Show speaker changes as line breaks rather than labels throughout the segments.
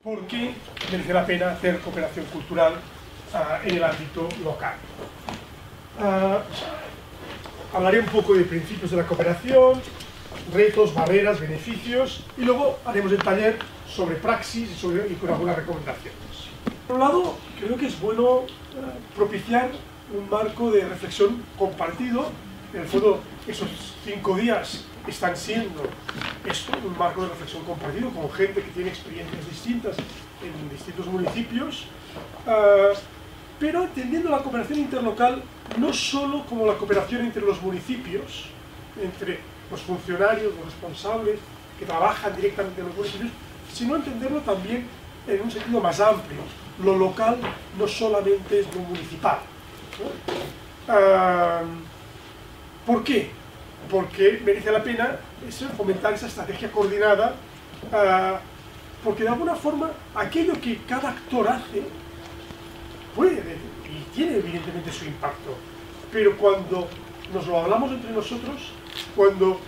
por qué merece la pena hacer cooperación cultural en el ámbito local. Hablaré un poco de principios de la cooperación, retos, barreras, beneficios, y luego haremos el taller sobre praxis y con algunas recomendaciones. Por un lado, creo que es bueno propiciar un marco de reflexión compartido. En el fondo, esos 5 días están siendo esto, un marco de reflexión compartido con gente que tiene experiencias distintas en distintos municipios, pero entendiendo la cooperación interlocal no solo como la cooperación entre los municipios, entre los funcionarios, los responsables que trabajan directamente en los municipios, sino entenderlo también en un sentido más amplio. Lo local no solamente es lo municipal, ¿no? ¿Por qué? Porque merece la pena fomentar esa estrategia coordinada, porque de alguna forma aquello que cada actor hace puede y tiene evidentemente su impacto, pero cuando nos lo hablamos entre nosotros, cuando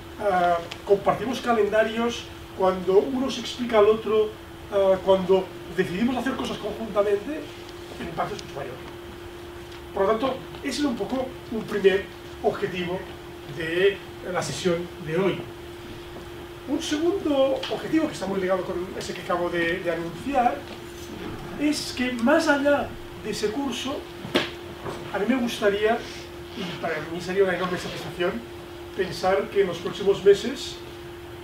compartimos calendarios, cuando uno se explica al otro, cuando decidimos hacer cosas conjuntamente, el impacto es mucho mayor. Por lo tanto, ese es un poco un primer objetivo de la sesión de hoy. Un segundo objetivo, que está muy ligado con ese que acabo de anunciar, es que más allá de ese curso, a mí me gustaría, y para mí sería una enorme satisfacción, pensar que en los próximos meses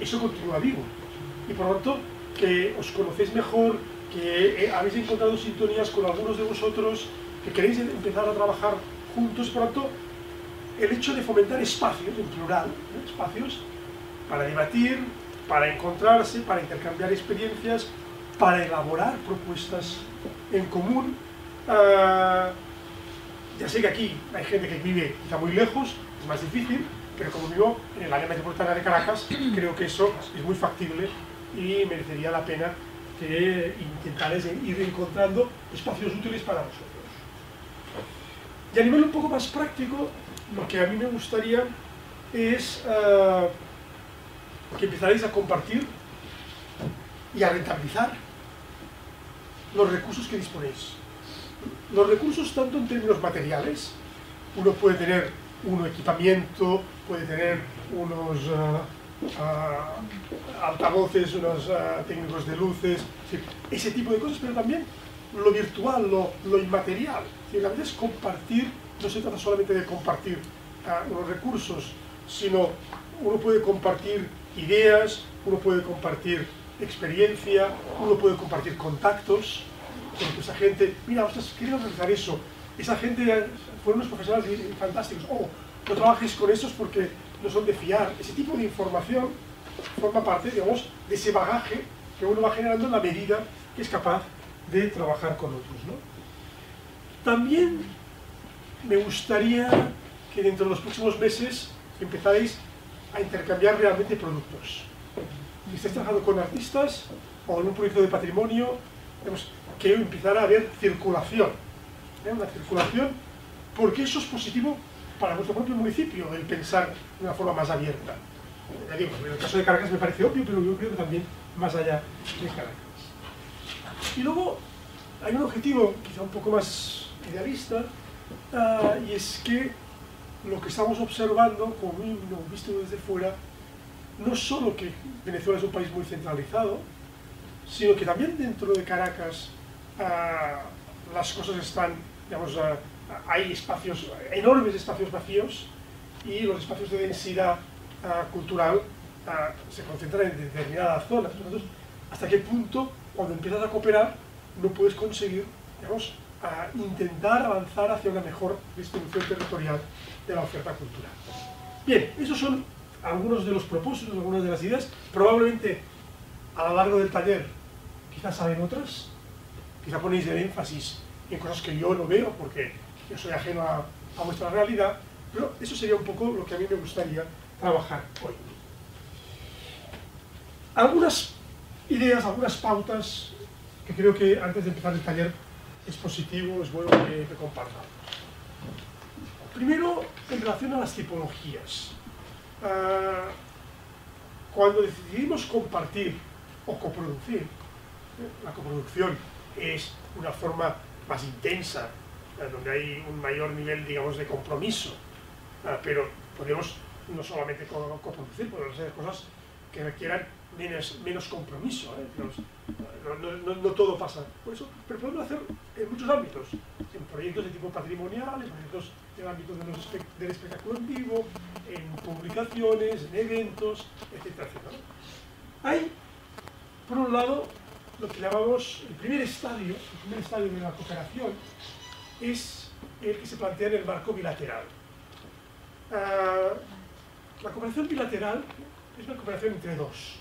eso continúa vivo. Y por lo tanto, que os conocéis mejor, que habéis encontrado sintonías con algunos de vosotros, que queréis empezar a trabajar juntos. Por lo tanto, el hecho de fomentar espacios, en plural, espacios para debatir, para encontrarse, para intercambiar experiencias, para elaborar propuestas en común. Ya sé que aquí hay gente que vive quizá muy lejos, es más difícil, pero como vivo en el área metropolitana de Caracas, creo que eso es muy factible y merecería la pena que intentarais ir encontrando espacios útiles para vosotros. Y a nivel un poco más práctico, lo que a mí me gustaría es que empezarais a compartir y a rentabilizar los recursos que disponéis. Los recursos tanto en términos materiales, uno puede tener un equipamiento, puede tener unos altavoces, unos técnicos de luces, ese tipo de cosas, pero también lo virtual, lo inmaterial. La verdad es compartir, no se trata solamente de compartir unos recursos, sino uno puede compartir ideas, uno puede compartir experiencia, uno puede compartir contactos con esa gente. Mira, ostras, quería realizar eso, esa gente fueron unos profesionales fantásticos, no trabajes con esos porque no son de fiar. Ese tipo de información forma parte, digamos, de ese bagaje que uno va generando en la medida que es capaz de trabajar con otros, ¿no? También me gustaría que dentro de los próximos meses empezarais a intercambiar realmente productos. Si estáis trabajando con artistas o en un proyecto de patrimonio, tenemos que empezar a haber circulación, una circulación, porque eso es positivo para vuestro propio municipio, el pensar de una forma más abierta. Ya digo, en el caso de Caracas me parece obvio, pero yo creo que también más allá de Caracas. Y luego hay un objetivo quizá un poco más idealista, y es que lo que estamos observando, como visto desde fuera, no solo que Venezuela es un país muy centralizado, sino que también dentro de Caracas las cosas están, digamos, hay espacios, enormes espacios vacíos, y los espacios de densidad cultural se concentran en determinadas zonas. Entonces, ¿hasta qué punto, cuando empiezas a cooperar, no puedes conseguir, digamos, intentar avanzar hacia una mejor distribución territorial de la oferta cultural? Bien, esos son algunos de los propósitos, algunas de las ideas. Probablemente a lo largo del taller quizás salen otras, quizás ponéis el énfasis en cosas que yo no veo porque yo soy ajeno a vuestra realidad, pero eso sería un poco lo que a mí me gustaría trabajar hoy. Algunas ideas, algunas pautas que creo que antes de empezar el taller es positivo, es bueno que compartamos. Primero, en relación a las tipologías. Cuando decidimos compartir o coproducir, La coproducción es una forma más intensa, donde hay un mayor nivel, digamos, de compromiso, pero podemos no solamente coproducir, podemos hacer cosas que requieran menos compromiso, no todo pasa por eso, pero podemos hacer en muchos ámbitos, en proyectos de tipo patrimonial, en proyectos del ámbito del espectáculo en vivo, en publicaciones, en eventos, etcétera, etcétera. Hay, por un lado, lo que llamamos el primer estadio de la cooperación, es el que se plantea en el marco bilateral. La cooperación bilateral es una cooperación entre dos.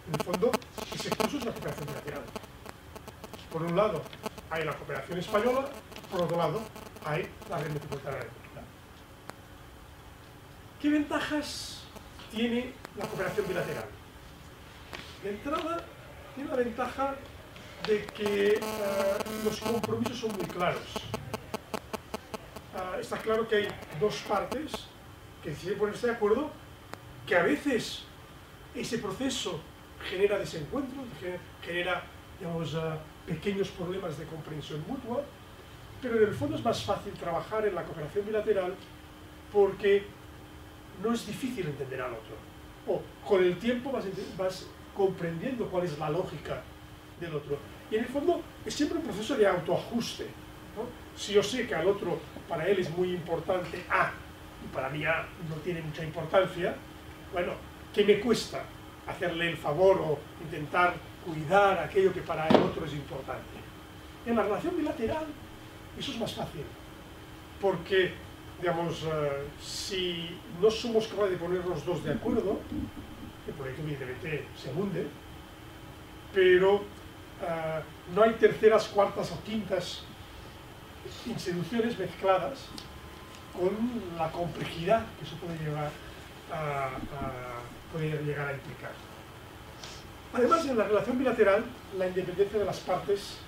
En el fondo, ese curso es una cooperación bilateral. Por un lado, hay la cooperación española, por otro lado, hay la red metropolitana de cultura. ¿Qué ventajas tiene la cooperación bilateral? De entrada, tiene la ventaja de que los compromisos son muy claros. Está claro que hay dos partes que deciden ponerse de acuerdo, que a veces ese proceso genera desencuentros, genera, digamos, pequeños problemas de comprensión mutua, pero en el fondo es más fácil trabajar en la cooperación bilateral porque no es difícil entender al otro. O con el tiempo vas comprendiendo cuál es la lógica del otro. Y en el fondo es siempre un proceso de autoajuste, ¿no? Si yo sé que al otro, para él es muy importante A, y para mí A no tiene mucha importancia, bueno, ¿qué me cuesta hacerle el favor o intentar cuidar aquello que para el otro es importante? En la relación bilateral eso es más fácil, porque, digamos, si no somos capaces de poner los dos de acuerdo, el proyecto evidentemente se hunde, pero no hay terceras, cuartas o quintas instituciones mezcladas con la complejidad que eso puede llegar a implicar. Además, en la relación bilateral, la independencia de las partes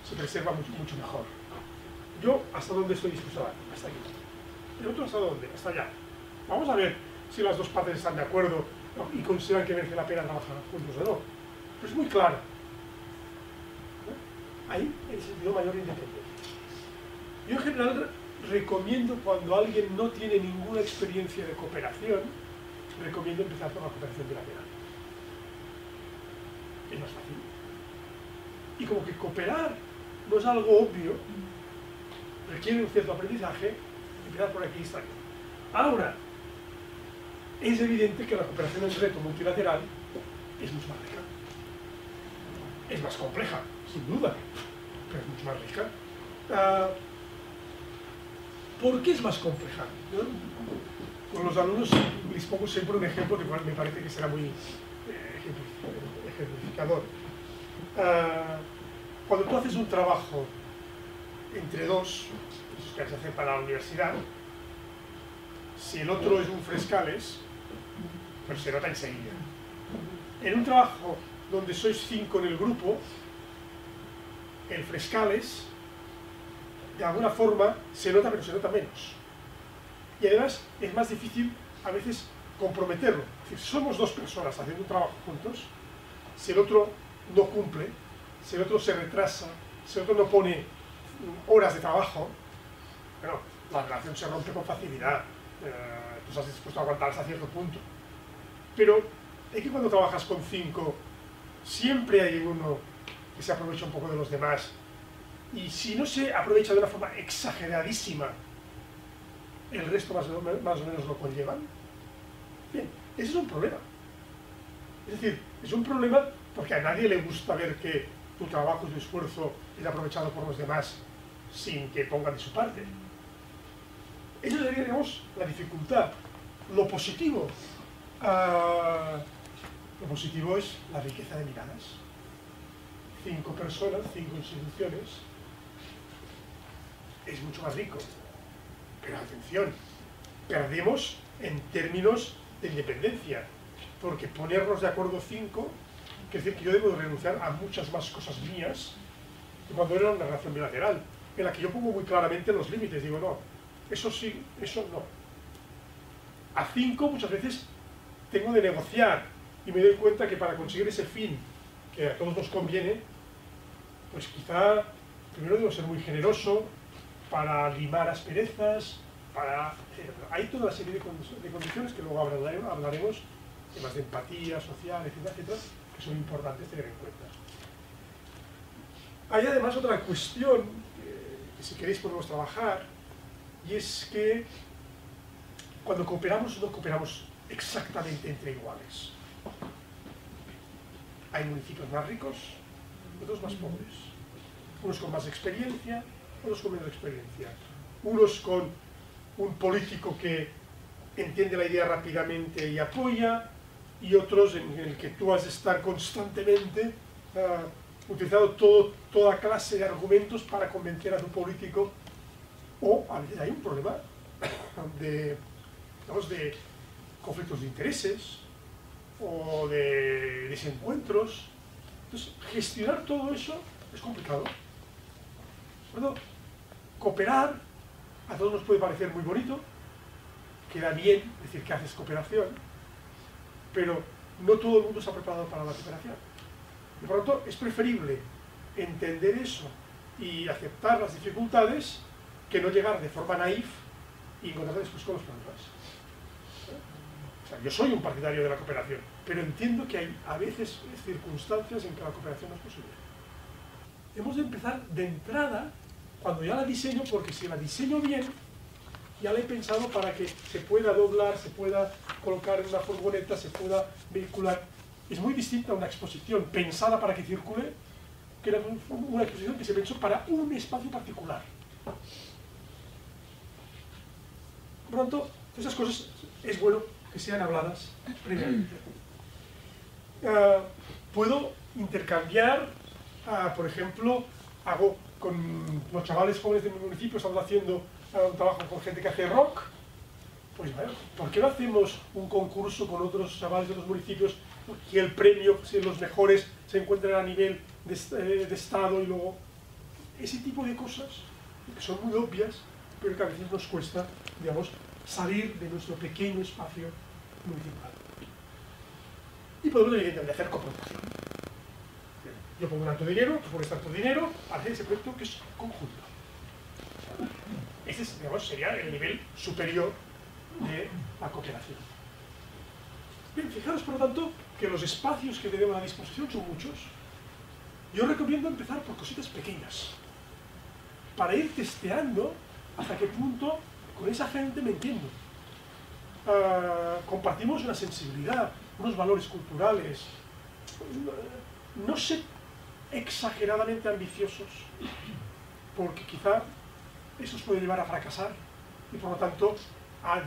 se preserva mucho mejor. Yo, ¿hasta dónde estoy dispuesto a dar? Hasta aquí. ¿El otro hasta dónde? Hasta allá. Vamos a ver si las dos partes están de acuerdo, ¿no?, y consideran que merece la pena trabajar juntos o no. Pero es muy claro. Ahí, en ese sentido, mayor independencia. Yo, en general, recomiendo, cuando alguien no tiene ninguna experiencia de cooperación, recomiendo empezar por la cooperación bilateral. Es más fácil. Y como que cooperar no es algo obvio, requiere un cierto aprendizaje, empezar por aquí está bien. Ahora, es evidente que la cooperación en reto multilateral es mucho más rica. Es más compleja, sin duda, pero es mucho más rica. ¿Por qué es más compleja? Yo, con los alumnos les pongo siempre un ejemplo que me parece que será muy ejemplificador. Cuando tú haces un trabajo entre dos, esos que se hacen para la universidad, si el otro es un frescales, pues se nota enseguida. En un trabajo donde sois 5 en el grupo, el frescales, de alguna forma, se nota, pero se nota menos. Y además es más difícil a veces comprometerlo. Es decir, somos dos personas haciendo un trabajo juntos, si el otro no cumple, si el otro se retrasa, si el otro no pone horas de trabajo, bueno, la relación se rompe con facilidad. Tú estás dispuesto a aguantar hasta cierto punto. Pero es que cuando trabajas con 5, siempre hay uno que se aprovecha un poco de los demás. Y si no se aprovecha de una forma exageradísima, el resto más o menos lo conllevan. Bien, ese es un problema. Es decir, es un problema porque a nadie le gusta ver que tu trabajo y tu esfuerzo es aprovechado por los demás sin que pongan de su parte. Eso sería, digamos, la dificultad. Lo positivo es la riqueza de miradas. 5 personas, 5 instituciones, es mucho más rico. Pero atención, perdemos en términos de independencia, porque ponernos de acuerdo 5 quiere decir que yo debo renunciar a muchas más cosas mías que cuando era una relación bilateral, en la que yo pongo muy claramente los límites. Digo, no, eso sí, eso no. A 5 muchas veces tengo de negociar y me doy cuenta que para conseguir ese fin que a todos nos conviene, pues quizá primero debo ser muy generoso para limar asperezas, hay toda una serie de condiciones que luego hablaremos, temas de empatía social, etcétera, etcétera, que son importantes tener en cuenta. Hay además otra cuestión que si queréis podemos trabajar, y es que cuando cooperamos no cooperamos exactamente entre iguales. Hay municipios más ricos, otros más pobres, unos con más experiencia, otros con menos experiencia, unos con un político que entiende la idea rápidamente y apoya, y otros en el que tú has de estar constantemente utilizando toda clase de argumentos para convencer a tu político, o a veces hay un problema de conflictos de intereses o de desencuentros. Entonces, gestionar todo eso es complicado. Bueno, cooperar a todos nos puede parecer muy bonito, queda bien decir que haces cooperación, pero no todo el mundo está preparado para la cooperación. Y por lo tanto, es preferible entender eso y aceptar las dificultades que no llegar de forma naif y encontrarse después con los problemas. O sea, yo soy un partidario de la cooperación, pero entiendo que hay a veces circunstancias en que la cooperación no es posible. Hemos de empezar de entrada cuando ya la diseño, porque si la diseño bien, ya la he pensado para que se pueda doblar, se pueda colocar en una furgoneta, se pueda vehicular. Es muy distinta a una exposición pensada para que circule, que era una exposición que se pensó para un espacio particular. Por lo tanto, esas cosas es bueno que sean habladas previamente. Puedo intercambiar, por ejemplo, hago con los chavales jóvenes de mi municipio, estamos haciendo un trabajo con gente que hace rock, pues bueno, ¿por qué no hacemos un concurso con otros chavales de otros municipios y el premio, si los mejores se encuentran a nivel de estado, y luego ese tipo de cosas que son muy obvias, pero que a veces nos cuesta, digamos, salir de nuestro pequeño espacio municipal. Y podemos evidentemente hacer coproducción. Yo pongo tanto dinero, tú pones tanto dinero, hacer ese proyecto que es conjunto. Este es, digamos, sería el nivel superior de la cooperación. Bien, fijaros por lo tanto que los espacios que tenemos a disposición son muchos. Yo recomiendo empezar por cositas pequeñas, para ir testeando hasta qué punto con esa gente me entiendo. Compartimos una sensibilidad, unos valores culturales, no sé, exageradamente ambiciosos, porque quizá eso os puede llevar a fracasar y por lo tanto a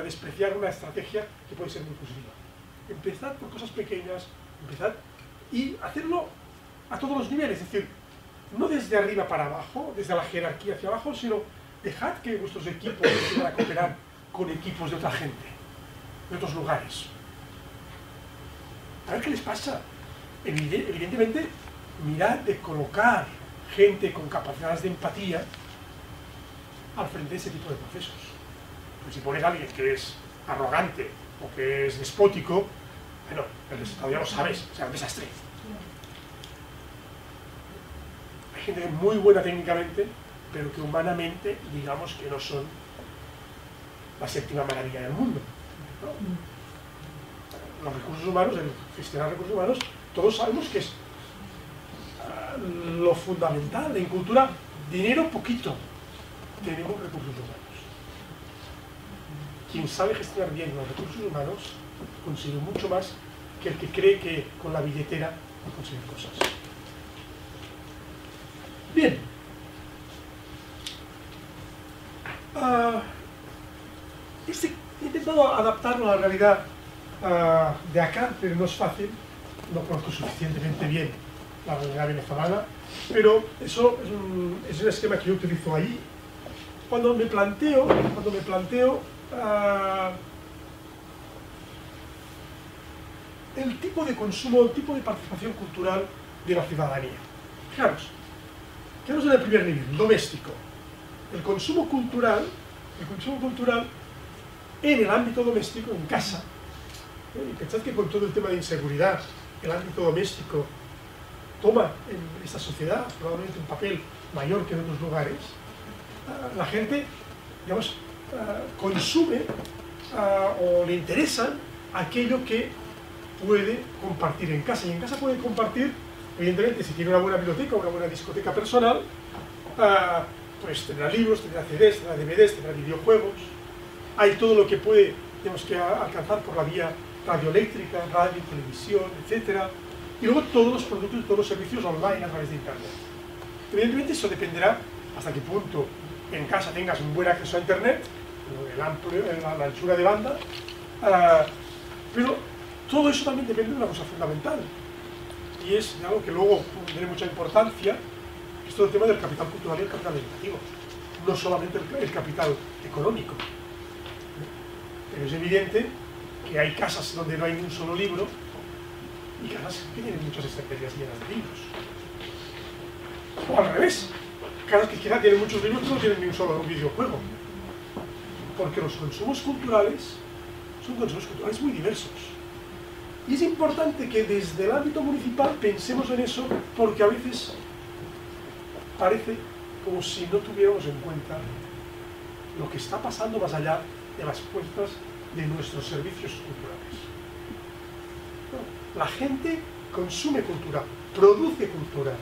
despreciar una estrategia que puede ser muy positiva. Empezad por cosas pequeñas, empezad y hacerlo a todos los niveles, es decir, no desde arriba para abajo, desde la jerarquía hacia abajo, sino dejad que vuestros equipos empiecen a cooperar con equipos de otra gente, de otros lugares. A ver qué les pasa. Evidentemente, mirad de colocar gente con capacidades de empatía al frente de ese tipo de procesos. Pues si pones a alguien que es arrogante o que es despótico, bueno, el resultado ya lo sabes, será un desastre. Hay gente muy buena técnicamente, pero que humanamente, digamos que no son la séptima maravilla del mundo, ¿no? Los recursos humanos, el gestionar recursos humanos, todos sabemos que es lo fundamental. En cultura, dinero poquito, tenemos recursos humanos. Quien sabe gestionar bien los recursos humanos consigue mucho más que el que cree que con la billetera va a conseguir cosas. Bien. He intentado adaptarlo a la realidad de acá, pero no es fácil. No conozco suficientemente bien la realidad venezolana, pero eso es un esquema que yo utilizo ahí. Cuando me planteo el tipo de consumo, el tipo de participación cultural de la ciudadanía. Fijaros, quedamos en el primer nivel, doméstico. El consumo cultural en el ámbito doméstico, en casa. Y pensad que con todo el tema de inseguridad, el ámbito doméstico toma en esta sociedad probablemente un papel mayor que en otros lugares, la gente, digamos, consume o le interesa aquello que puede compartir en casa. Y en casa puede compartir, evidentemente, si tiene una buena biblioteca, una buena discoteca personal, pues tendrá libros, tendrá CDs, tendrá DVDs, tendrá videojuegos. Hay todo lo que puede, digamos, que alcanzar por la vía radioeléctrica, radio, televisión, etc. Y luego todos los productos y todos los servicios online a través de Internet. Evidentemente eso dependerá hasta qué punto en casa tengas un buen acceso a Internet, la anchura de banda, pero todo eso también depende de una cosa fundamental, y es algo que luego tiene mucha importancia, que es todo el tema del capital cultural y el capital educativo, no solamente el capital económico. Pero es evidente que hay casas donde no hay ni un solo libro y casas que tienen muchas estanterías llenas de libros. O al revés, casas que quizá tienen muchos libros pero no tienen ni un solo videojuego. Porque los consumos culturales son consumos culturales muy diversos. Y es importante que desde el ámbito municipal pensemos en eso, porque a veces parece como si no tuviéramos en cuenta lo que está pasando más allá de las puertas de nuestros servicios culturales. La gente consume cultura, produce cultura.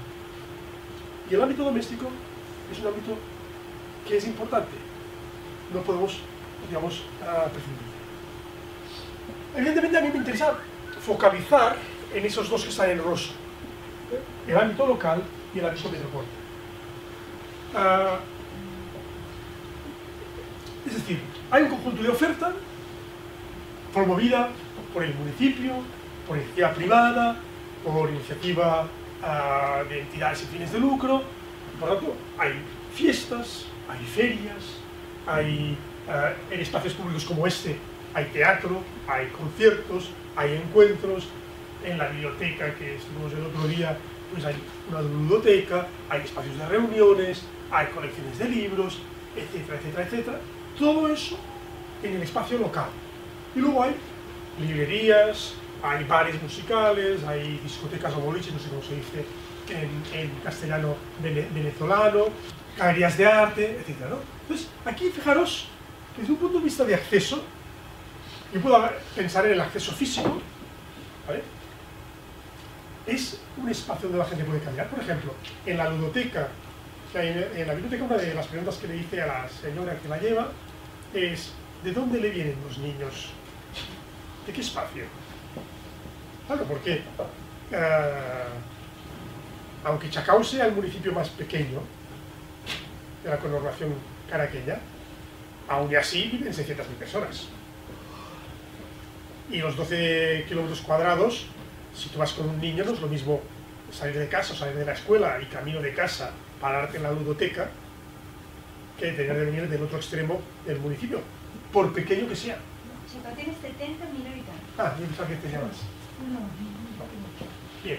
Y el ámbito doméstico es un ámbito que es importante. No podemos, digamos, prescindir. Evidentemente a mí me interesa focalizar en esos dos que están en rosa, el ámbito local y el ámbito metropolitano. Es decir, hay un conjunto de oferta promovida por el municipio, por iniciativa privada, por iniciativa de entidades sin fines de lucro. Por lo tanto, hay fiestas, hay ferias, hay en espacios públicos como este, hay teatro, hay conciertos, hay encuentros. En la biblioteca que estuvimos el otro día, pues hay una ludoteca, hay espacios de reuniones, hay colecciones de libros, etcétera, etcétera, etcétera. Todo eso en el espacio local. Y luego hay librerías, hay bares musicales, hay discotecas o boliches, no sé cómo se dice en castellano venezolano, galerías de arte, etcétera, ¿no? Entonces, aquí fijaros que desde un punto de vista de acceso, yo puedo pensar en el acceso físico, ¿vale? Es un espacio donde la gente puede caminar. Por ejemplo, en la ludoteca, en la biblioteca, una de las preguntas que le hice a la señora que la lleva es: ¿de dónde le vienen los niños? ¿De qué espacio? Claro, porque aunque Chacao sea el municipio más pequeño de la conurbación caraqueña, aún así viven 600.000 personas. Y los 12 kilómetros cuadrados, si tú vas con un niño, no es lo mismo salir de casa o salir de la escuela y camino de casa, pararte en la ludoteca, que tener de venir del otro extremo del municipio, por pequeño que sea.
Chacao tiene 70.000 habitantes.
Ah, yo pensaba que tenía más. Bien.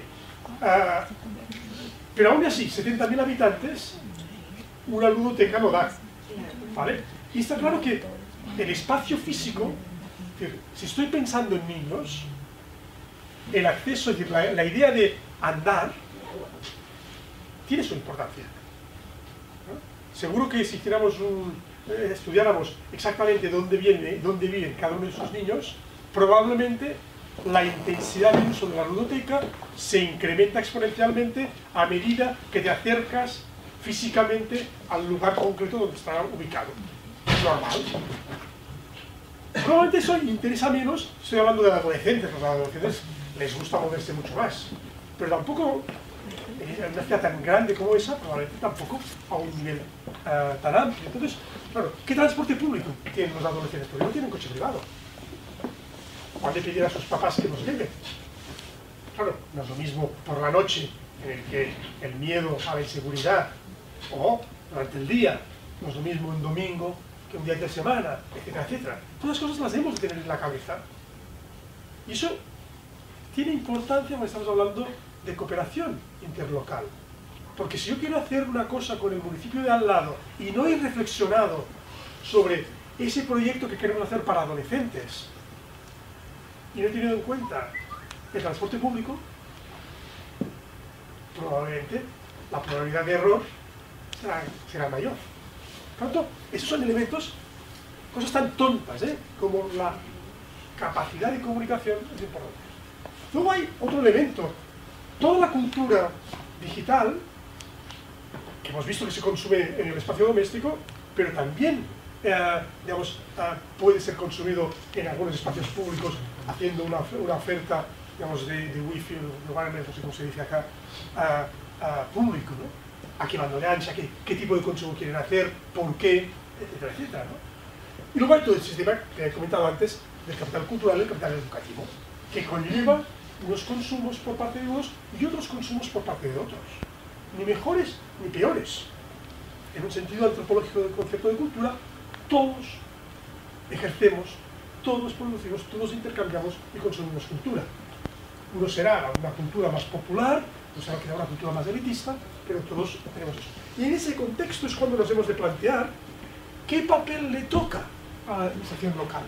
Pero aún así, 70.000 habitantes, una ludoteca no da. ¿Vale? Y está claro que el espacio físico, es decir, si estoy pensando en niños, el acceso, es decir, la idea de andar, tiene su importancia, ¿no? Seguro que si hiciéramos estudiáramos exactamente dónde viven cada uno de esos niños, probablemente la intensidad de uso de la ludoteca se incrementa exponencialmente a medida que te acercas físicamente al lugar concreto donde está ubicado. Es normal. Probablemente eso interesa menos, estoy hablando de los adolescentes. Los adolescentes les gusta moverse mucho más, pero tampoco en una ciudad tan grande como esa, probablemente tampoco a un nivel tan amplio. Entonces, claro, ¿qué transporte público tienen los adolescentes? Porque no tienen coche privado. ¿Cuándo pedir a sus papás que los lleven? Claro, no es lo mismo por la noche, en el que el miedo a la inseguridad, o durante el día, no es lo mismo un domingo que un día de semana, etcétera, etcétera. Todas las cosas las debemos de tener en la cabeza. Y eso tiene importancia cuando estamos hablando de cooperación interlocal. Porque si yo quiero hacer una cosa con el municipio de al lado y no he reflexionado sobre ese proyecto que queremos hacer para adolescentes, y no he tenido en cuenta el transporte público, probablemente la probabilidad de error será mayor. Por tanto, esos son elementos, cosas tan tontas, como la capacidad de comunicación es importante. Luego hay otro elemento. Toda la cultura digital, que hemos visto que se consume en el espacio doméstico, pero también puede ser consumido en algunos espacios públicos haciendo una oferta, digamos, de wifi, no sé cómo se dice acá, público, ¿no? A qué banda de ancha, qué tipo de consumo quieren hacer, por qué, etcétera, etcétera, ¿no? Y luego hay todo el sistema que he comentado antes del capital cultural y el capital educativo, que conlleva unos consumos por parte de unos y otros consumos por parte de otros, ni mejores ni peores. En un sentido antropológico del concepto de cultura, todos ejercemos, todos producimos, todos intercambiamos y consumimos cultura. Uno será una cultura más popular, otro será una cultura más elitista, pero todos tenemos eso. Y en ese contexto es cuando nos hemos de plantear qué papel le toca a la administración local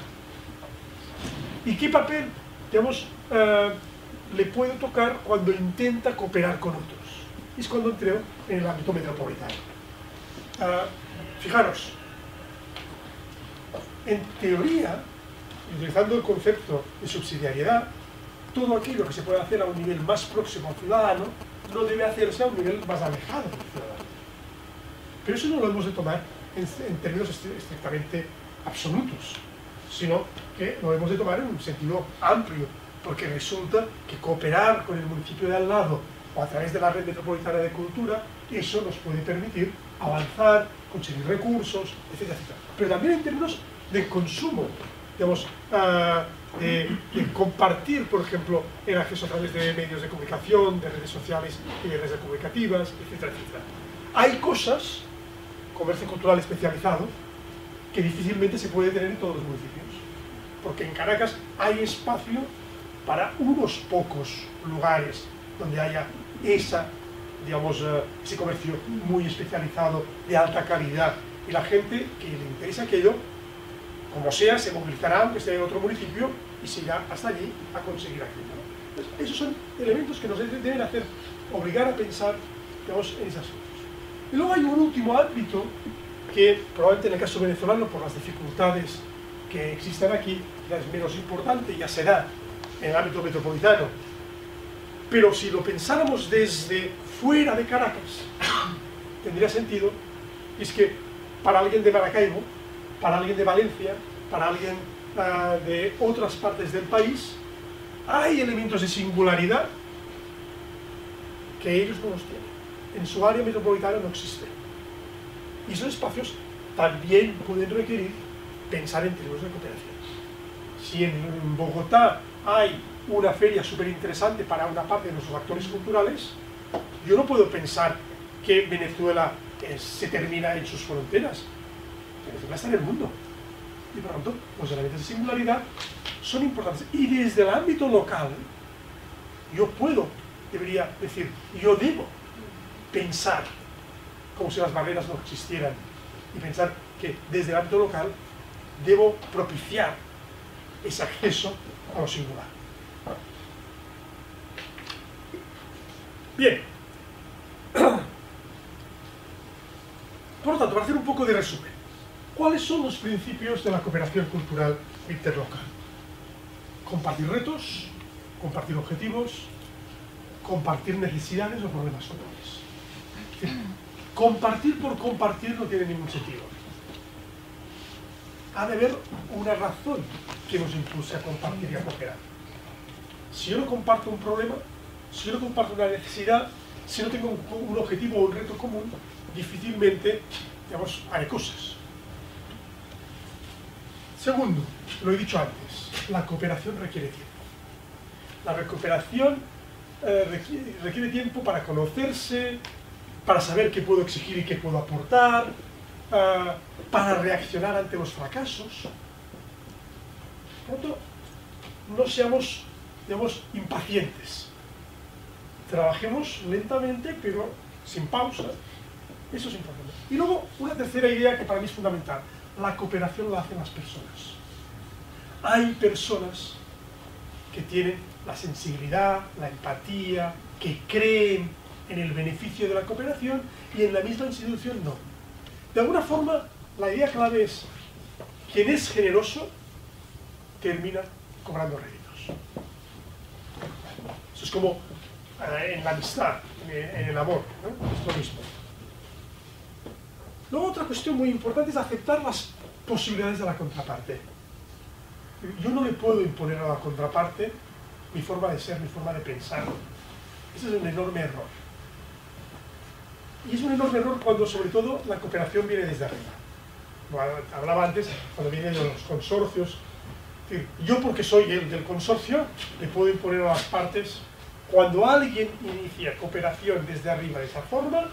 y qué papel, digamos, le puede tocar cuando intenta cooperar con otros. Y es cuando entró en el ámbito metropolitano. Fijaros, en teoría, utilizando el concepto de subsidiariedad, todo aquello que se puede hacer a un nivel más próximo al ciudadano no debe hacerse a un nivel más alejado del ciudadano. Pero eso no lo hemos de tomar en términos estrictamente absolutos, sino que lo hemos de tomar en un sentido amplio, porque resulta que cooperar con el municipio de al lado o a través de la red metropolitana de cultura, eso nos puede permitir avanzar, conseguir recursos, etcétera, etcétera. Pero también en términos de consumo, digamos, de compartir, por ejemplo, el acceso a través de medios de comunicación, de redes sociales y de redes comunicativas, etcétera, etcétera. Hay cosas, comercio cultural especializado, que difícilmente se puede tener en todos los municipios, porque en Caracas hay espacio para unos pocos lugares donde haya digamos, ese comercio muy especializado, de alta calidad, y la gente que le interesa aquello, como sea, se movilizará, aunque esté en otro municipio, y se irá hasta allí a conseguir aquello, ¿no? Entonces, esos son elementos que nos deben hacer obligar a pensar, digamos, en esas cosas. Y luego hay un último ámbito que probablemente en el caso venezolano, por las dificultades que existen aquí, ya es menos importante, ya se da en el ámbito metropolitano. Pero si lo pensáramos desde fuera de Caracas, tendría sentido, y es que para alguien de Maracaibo, para alguien de Valencia, para alguien de otras partes del país, hay elementos de singularidad que ellos no los tienen. En su área metropolitana no existen. Y esos espacios también pueden requerir pensar en términos de cooperación. Si en Bogotá hay una feria súper interesante para una parte de nuestros actores culturales, yo no puedo pensar que Venezuela se termina en sus fronteras. Venezuela está en el mundo. Y por lo tanto, los elementos de singularidad son importantes. Y desde el ámbito local, yo debería decir, yo debo pensar como si las barreras no existieran y pensar que desde el ámbito local debo propiciar ese acceso a lo singular. Bien. Por lo tanto, para hacer un poco de resumen, ¿cuáles son los principios de la cooperación cultural interlocal? Compartir retos, compartir objetivos, compartir necesidades o problemas comunes. Es decir, compartir por compartir no tiene ningún sentido. Ha de haber una razón que nos impulse a compartir y a cooperar. Si yo no comparto un problema, si yo no comparto una necesidad, si no tengo un objetivo o un reto común, difícilmente, digamos, haré cosas. Segundo, lo he dicho antes, la cooperación requiere tiempo. La recuperación requiere tiempo para conocerse, para saber qué puedo exigir y qué puedo aportar, para reaccionar ante los fracasos. Por lo tanto, no seamos, digamos, impacientes. Trabajemos lentamente, pero sin pausa. Eso es importante. Y luego, una tercera idea que para mí es fundamental. La cooperación la hacen las personas. Hay personas que tienen la sensibilidad, la empatía, que creen en el beneficio de la cooperación y en la misma institución no. De alguna forma, la idea clave es: quien es generoso termina cobrando réditos. Eso es como en la amistad, en el amor, ¿no? Es lo mismo. Luego, otra cuestión muy importante es aceptar las posibilidades de la contraparte. Yo no le puedo imponer a la contraparte mi forma de ser, mi forma de pensar. Ese es un enorme error. Y es un enorme error cuando, sobre todo, la cooperación viene desde arriba. Hablaba antes, cuando vienen de los consorcios. Es decir, yo, porque soy el del consorcio, le puedo imponer a las partes. Cuando alguien inicia cooperación desde arriba de esa forma,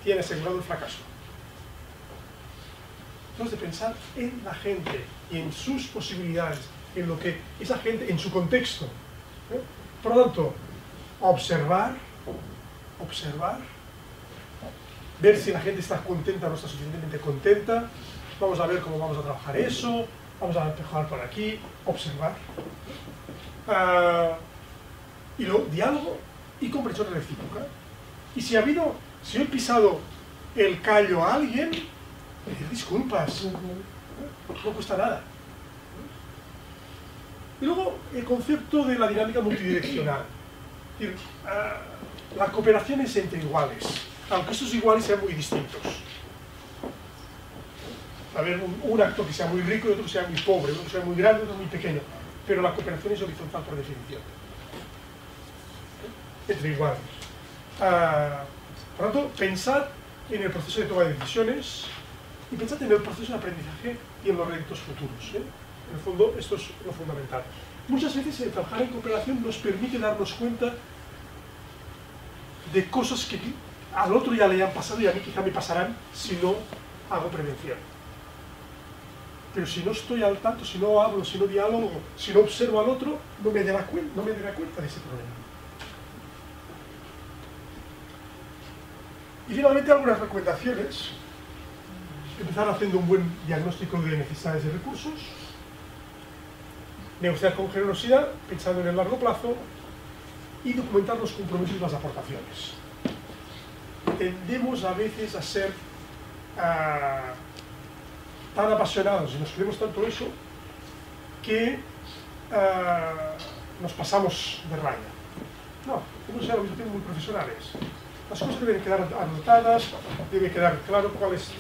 tiene asegurado el fracaso. Entonces, de pensar en la gente y en sus posibilidades, en lo que esa gente, en su contexto. Por lo tanto, observar, ver si la gente está contenta o no está suficientemente contenta, vamos a ver cómo vamos a trabajar eso, vamos a trabajar por aquí, observar. Y luego, diálogo y comprensión recíproca. Y si yo he pisado el callo a alguien, pedir disculpas, no cuesta nada. Y luego, el concepto de la dinámica multidireccional. Es decir, la cooperación es entre iguales, aunque esos iguales sean muy distintos. Va a haber un actor que sea muy rico y otro que sea muy pobre, otro que sea muy grande y otro muy pequeño, pero la cooperación es horizontal por definición. Entre iguales. Por lo tanto, pensad en el proceso de toma de decisiones y pensad en el proceso de aprendizaje y en los réditos futuros. En el fondo, esto es lo fundamental. Muchas veces el trabajar en cooperación nos permite darnos cuenta de cosas que al otro ya le han pasado y a mí quizá me pasarán si no hago prevención. Pero si no estoy al tanto, si no hablo, si no diálogo, si no observo al otro, no me dará cuenta de ese problema. Y finalmente, algunas recomendaciones. Empezar haciendo un buen diagnóstico de necesidades y recursos. Negociar con generosidad, pensando en el largo plazo. Y documentar los compromisos y las aportaciones. Tendemos a veces a ser tan apasionados y nos creemos tanto eso que nos pasamos de raya. No, tenemos que ser organizaciones muy profesionales. Las cosas deben quedar anotadas, debe quedar claro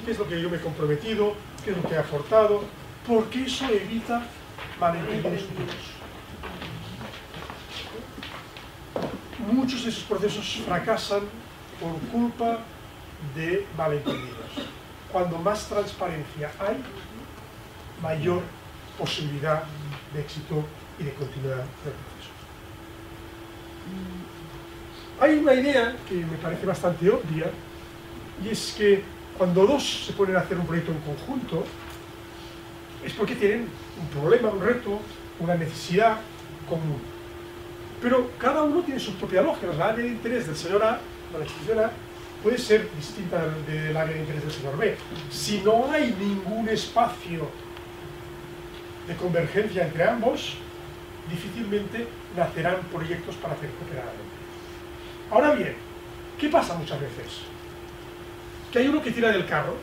qué es lo que yo me he comprometido, qué es lo que he aportado, porque eso evita malentendidos futuros. Muchos de esos procesos fracasan por culpa de malentendidos. Cuando más transparencia hay, mayor posibilidad de éxito y de continuidad del proceso. Hay una idea que me parece bastante obvia, y es que cuando dos se ponen a hacer un proyecto en conjunto, es porque tienen un problema, un reto, una necesidad común. Pero cada uno tiene su propia lógica. La área de interés del señor A, la institución A, puede ser distinta del área de interés del señor B. Si no hay ningún espacio de convergencia entre ambos, difícilmente nacerán proyectos para hacer cooperar. Ahora bien, ¿qué pasa muchas veces? Que hay uno que tira del carro,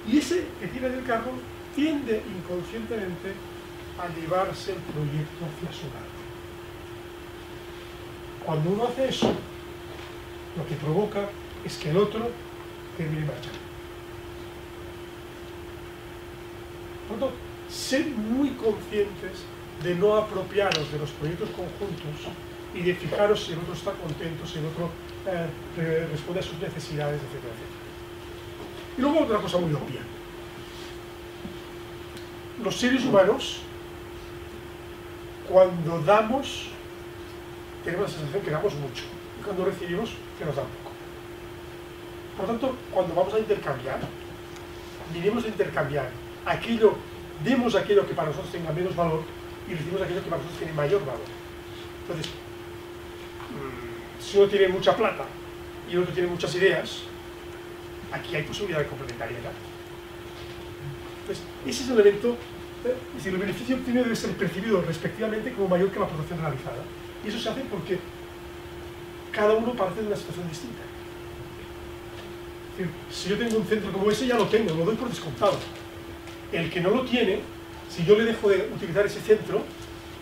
y ese que tira del carro tiende inconscientemente a llevarse el proyecto hacia su lado. Cuando uno hace eso, lo que provoca es que el otro termine marchando. Por lo tanto, sed muy conscientes de no apropiaros de los proyectos conjuntos y de fijaros si el otro está contento, si el otro responde a sus necesidades, etcétera, etcétera. Y luego otra cosa muy obvia. Los seres humanos, cuando damos, tenemos la sensación que damos mucho, y cuando recibimos, que nos dan poco. Por lo tanto, cuando vamos a intercambiar, miremos de intercambiar demos aquello que para nosotros tenga menos valor y recibimos aquello que para nosotros tiene mayor valor. Entonces, si uno tiene mucha plata y el otro tiene muchas ideas, aquí hay posibilidad de complementariedad. Entonces, ese es el elemento, es decir, el beneficio obtenido debe ser percibido respectivamente como mayor que la aportación realizada. Y eso se hace porque cada uno parte de una situación distinta. Es decir, si yo tengo un centro como ese, ya lo tengo, lo doy por descontado. El que no lo tiene, si yo le dejo de utilizar ese centro,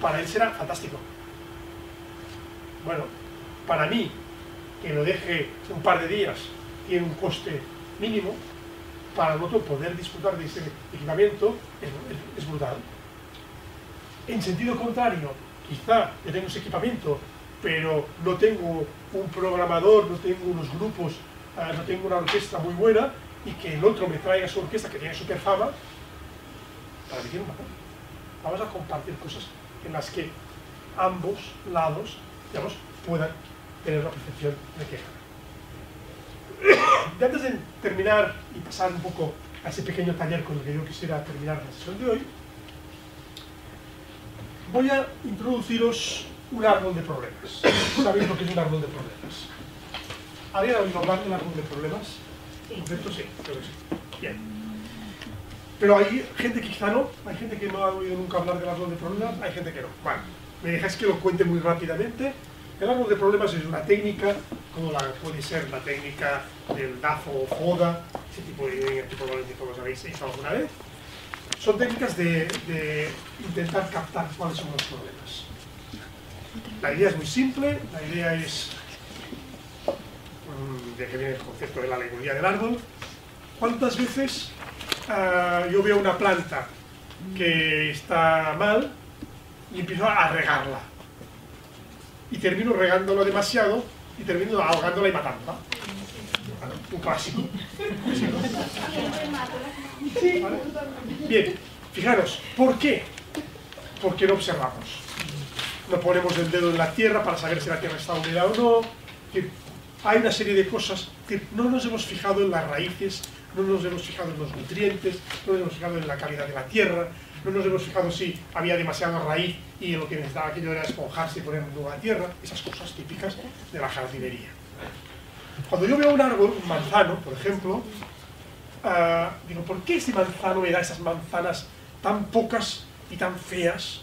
para él será fantástico. Bueno, para mí, que lo deje un par de días, tiene un coste mínimo, para el otro poder disfrutar de ese equipamiento es brutal. En sentido contrario, quizá yo tengo ese equipamiento, pero no tengo un programador, no tengo unos grupos, no tengo una orquesta muy buena, y que el otro me traiga su orquesta que tiene super fama, para mí tiene un valor. Vamos a compartir cosas en las que ambos lados, digamos, puedan tener la percepción de queja. Y antes de terminar y pasar un poco a ese pequeño taller con el que yo quisiera terminar la sesión de hoy, voy a introduciros un árbol de problemas. ¿Sabéis lo que es un árbol de problemas? ¿Alguien ha oído hablar del árbol de problemas? ¿En concepto? Sí, creo que sí. Bien. Pero hay gente que quizá no, hay gente que no ha oído nunca hablar del árbol de problemas, hay gente que no. Bueno, me dejáis que lo cuente muy rápidamente. El árbol de problemas es una técnica, como puede ser la técnica del DAFO o FODA, ese tipo de que probablemente todos habéis hecho alguna vez. Son técnicas de intentar captar cuáles son los problemas. La idea es muy simple, la idea es, de que viene el concepto de la alegoría del árbol. ¿Cuántas veces yo veo una planta que está mal y empiezo a regarla? Y termino regándola demasiado y termino ahogándola y matándola. Un clásico. Sí, ¿vale? Bien, fijaros, ¿por qué? Porque no observamos. No ponemos el dedo en la tierra para saber si la tierra está húmeda o no. Hay una serie de cosas que no nos hemos fijado en las raíces, no nos hemos fijado en los nutrientes, no nos hemos fijado en la calidad de la tierra, no nos hemos fijado si había demasiada raíz y lo que necesitaba aquello era esponjarse y poner nueva tierra, esas cosas típicas de la jardinería. Cuando yo veo un árbol, un manzano, por ejemplo, digo, ¿por qué ese manzano me da esas manzanas tan pocas y tan feas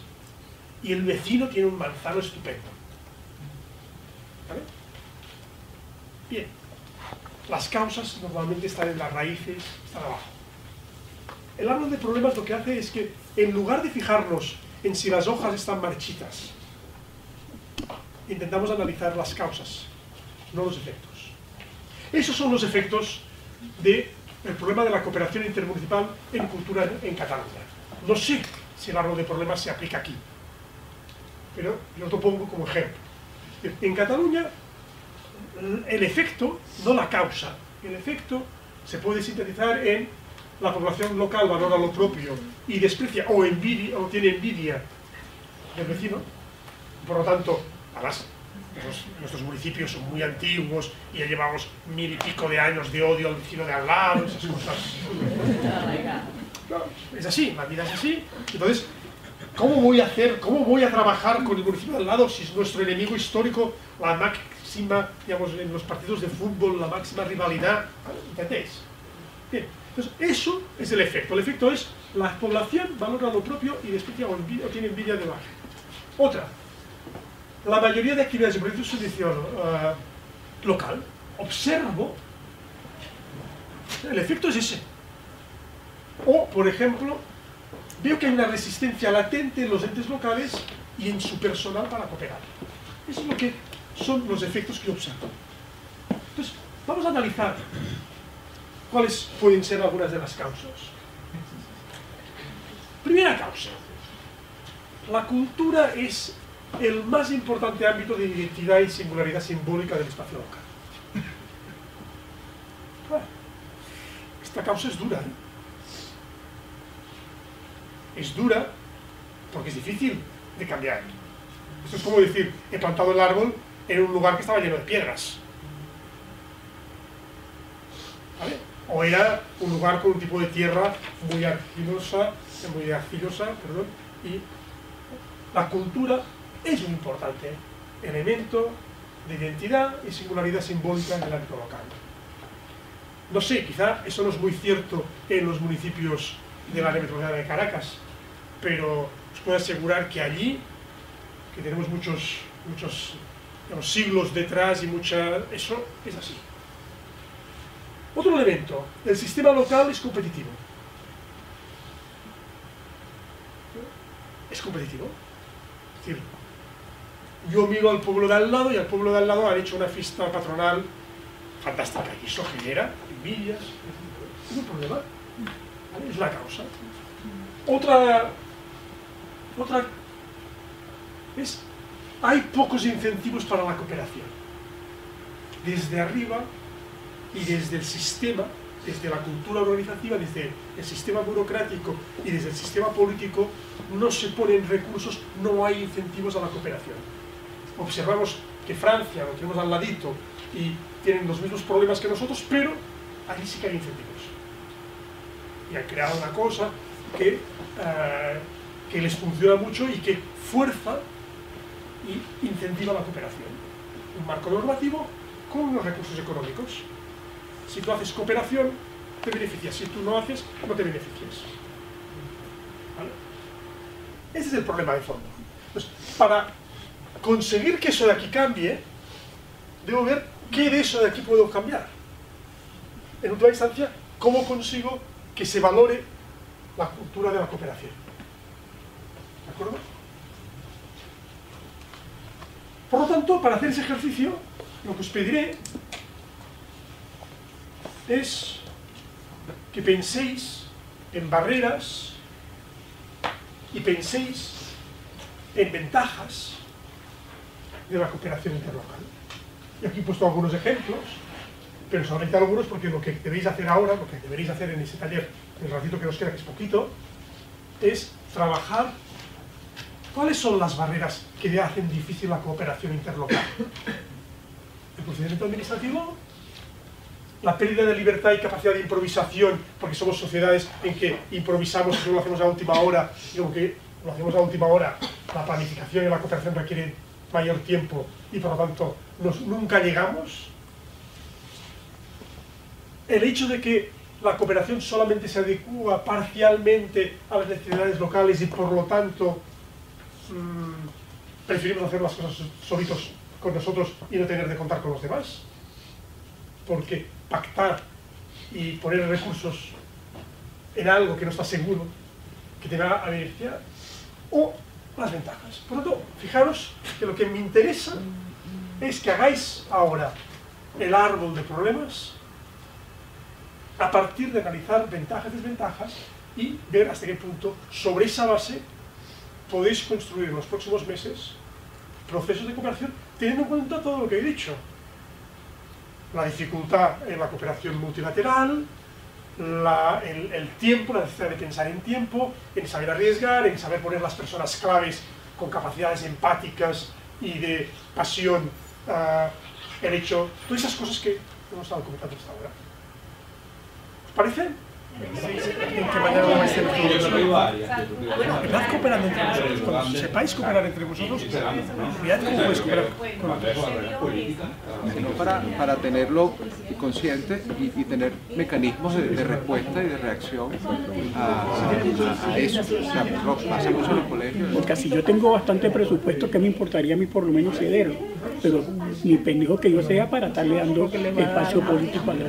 y el vecino tiene un manzano estupendo? ¿Vale? Bien, las causas normalmente están en las raíces, están abajo. El árbol de problemas lo que hace es que, en lugar de fijarnos en si las hojas están marchitas, intentamos analizar las causas, no los efectos. Esos son los efectos del problema de la cooperación intermunicipal en cultura en Cataluña. No sé si el árbol de problemas se aplica aquí, pero yo lo pongo como ejemplo. En Cataluña, el efecto, no la causa, el efecto se puede sintetizar en la población local valora lo propio y desprecia o tiene envidia del vecino. Por lo tanto, además, nuestros municipios son muy antiguos y ya llevamos 1000 y pico de años de odio al vecino de al lado, esas cosas. Claro, es así, la vida es así. Entonces, ¿cómo voy a trabajar con el municipio de al lado si es nuestro enemigo histórico, la máxima, digamos, en los partidos de fútbol, la máxima rivalidad? ¿Entendéis? Bien, entonces eso es el efecto. El efecto es la población valora lo propio y desprecia o tiene envidia de la gente. Otra, la mayoría de actividades y proyectos de servicio local, observo, el efecto es ese. O, por ejemplo, veo que hay una resistencia latente en los entes locales y en su personal para cooperar. Eso es lo que son los efectos que observo. Entonces, vamos a analizar cuáles pueden ser algunas de las causas. Primera causa. La cultura es el más importante ámbito de identidad y singularidad simbólica del espacio local. Bueno, esta causa es dura, ¿eh? Es dura porque es difícil de cambiar. Esto es como decir, he plantado el árbol en un lugar que estaba lleno de piedras. ¿Vale? O era un lugar con un tipo de tierra muy arcilosa, y la cultura es un importante elemento de identidad y singularidad simbólica en el ámbito local. No sé, quizá eso no es muy cierto en los municipios del área metropolitana de Caracas, pero os puedo asegurar que allí, que tenemos muchos digamos, siglos detrás y eso es así. Otro elemento, el sistema local es competitivo. Es competitivo. Es decir, yo miro al pueblo de al lado y al pueblo de al lado han hecho una fiesta patronal fantástica. Y eso genera envidias. Es un problema. ¿Vale? Es la causa. Otra es, hay pocos incentivos para la cooperación. Desde arriba y desde el sistema, desde la cultura organizativa, desde el sistema burocrático y desde el sistema político, no se ponen recursos, no hay incentivos a la cooperación. Observamos que Francia, lo tenemos al ladito, y tienen los mismos problemas que nosotros, pero allí sí que hay incentivos. Y han creado una cosa que les funciona mucho y que fuerza y incentiva la cooperación. Un marco normativo con unos recursos económicos. Si tú haces cooperación, te beneficias. Si tú no haces, no te beneficias. ¿Vale? Ese es el problema de fondo. Entonces, para conseguir que eso de aquí cambie, debo ver qué de eso de aquí puedo cambiar. En última instancia, cómo consigo que se valore la cultura de la cooperación. ¿De acuerdo? Por lo tanto, para hacer ese ejercicio, lo que os pediré es que penséis en barreras y penséis en ventajas de la cooperación interlocal. Y aquí he puesto algunos ejemplos, pero solamente algunos porque lo que debéis hacer ahora, lo que deberéis hacer en ese taller, el ratito que nos queda, que es poquito, es trabajar cuáles son las barreras que hacen difícil la cooperación interlocal. El procedimiento administrativo, la pérdida de libertad y capacidad de improvisación, porque somos sociedades en que improvisamos y no lo hacemos a última hora, y aunque lo hacemos a última hora, la planificación y la cooperación requieren mayor tiempo y por lo tanto nunca llegamos. El hecho de que la cooperación solamente se adecúa parcialmente a las necesidades locales y por lo tanto preferimos hacer las cosas solitos con nosotros y no tener de contar con los demás, porque pactar y poner recursos en algo que no está seguro que te va a beneficiar, o las ventajas. Por lo tanto, fijaros que lo que me interesa es que hagáis ahora el árbol de problemas a partir de analizar ventajas y desventajas y ver hasta qué punto sobre esa base podéis construir en los próximos meses procesos de cooperación teniendo en cuenta todo lo que he dicho. La dificultad en la cooperación multilateral, el tiempo, la necesidad de pensar en tiempo, en saber arriesgar, en saber poner las personas claves con capacidades empáticas y de pasión, el hecho, todas esas cosas que hemos estado comentando hasta ahora. ¿Os parece? ¿En qué manera lo vais a hacer? Bueno, empezad cooperando entre vosotros. Cuando sepáis cooperar entre vosotros, mirad cómo podéis cooperar con otros.
Para tenerlo consciente y tener mecanismos de respuesta y de reacción a eso. O sea, pasa mucho en los colegios.
Porque si yo tengo bastante presupuesto, ¿qué me importaría a mí por lo menos cederlo? Pero ni pendejo que yo sea para estarle dando espacio político a la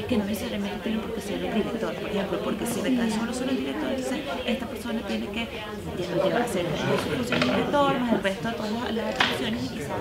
que no necesariamente tiene por qué ser el director, por ejemplo, porque si recae solo el director, entonces esta persona tiene que llevar a hacer su función de director, más el resto de todas las atribuciones y quizás...